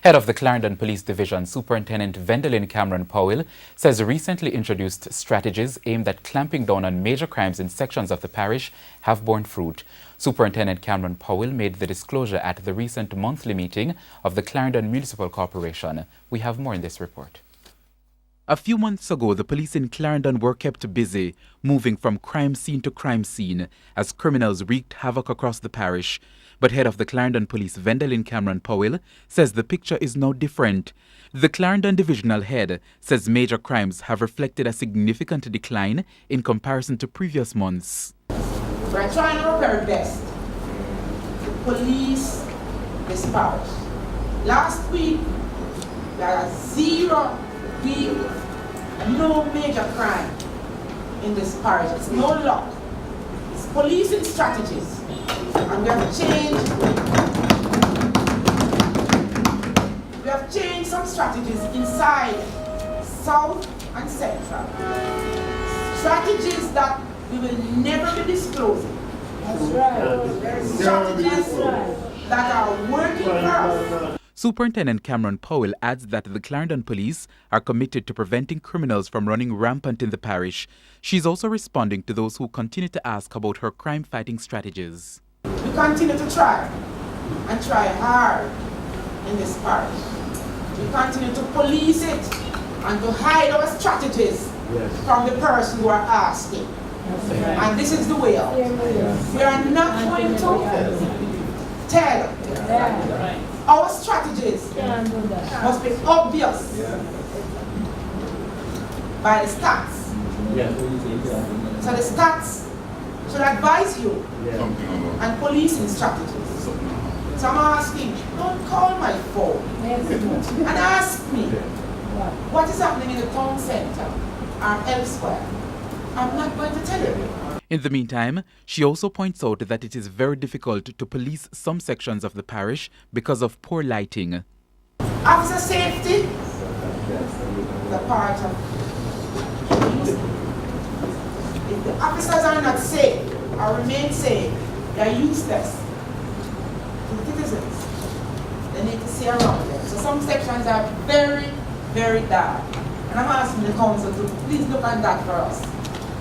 Head of the Clarendon Police Division, Superintendent Vendalyn Cameron Powell, says recently introduced strategies aimed at clamping down on major crimes in sections of the parish have borne fruit. Superintendent Cameron Powell made the disclosure at the recent monthly meeting of the Clarendon Municipal Corporation. We have more in this report. A few months ago, the police in Clarendon were kept busy, moving from crime scene to crime scene as criminals wreaked havoc across the parish. But head of the Clarendon Police, Vendalyn Cameron Powell, says the picture is now different. The Clarendon Divisional Head says major crimes have reflected a significant decline in comparison to previous months. We're trying our very best to police this parish. Last week, there are zero real, no major crime in this parish. It's no luck. It's policing strategies. And we have changed some strategies inside South and Central. Strategies that we will never be disclosing. That's right. Strategies that are working for us. Superintendent Cameron Powell adds that the Clarendon Police are committed to preventing criminals from running rampant in the parish. She's also responding to those who continue to ask about her crime-fighting strategies. We continue to try and try hard in this parish. We continue to police it and to hide our strategies from the person who are asking. And this is the way out. We are not going to tell. Our strategies must be obvious by the stats. So the stats should advise you and policing strategies. So I'm asking, don't call my phone and ask me what is happening in the town center or elsewhere. I'm not going to tell you. In the meantime, she also points out that it is very difficult to police some sections of the parish because of poor lighting. Officer safety is a part of it. If the officers are not safe or remain safe, they are useless to the citizens. They need to see around them. So some sections are very, very dark. And I'm asking the council to please look at that for us,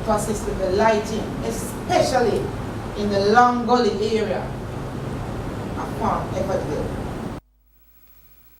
to assist with the lighting, especially in the Long Gully area of Farm Evertville.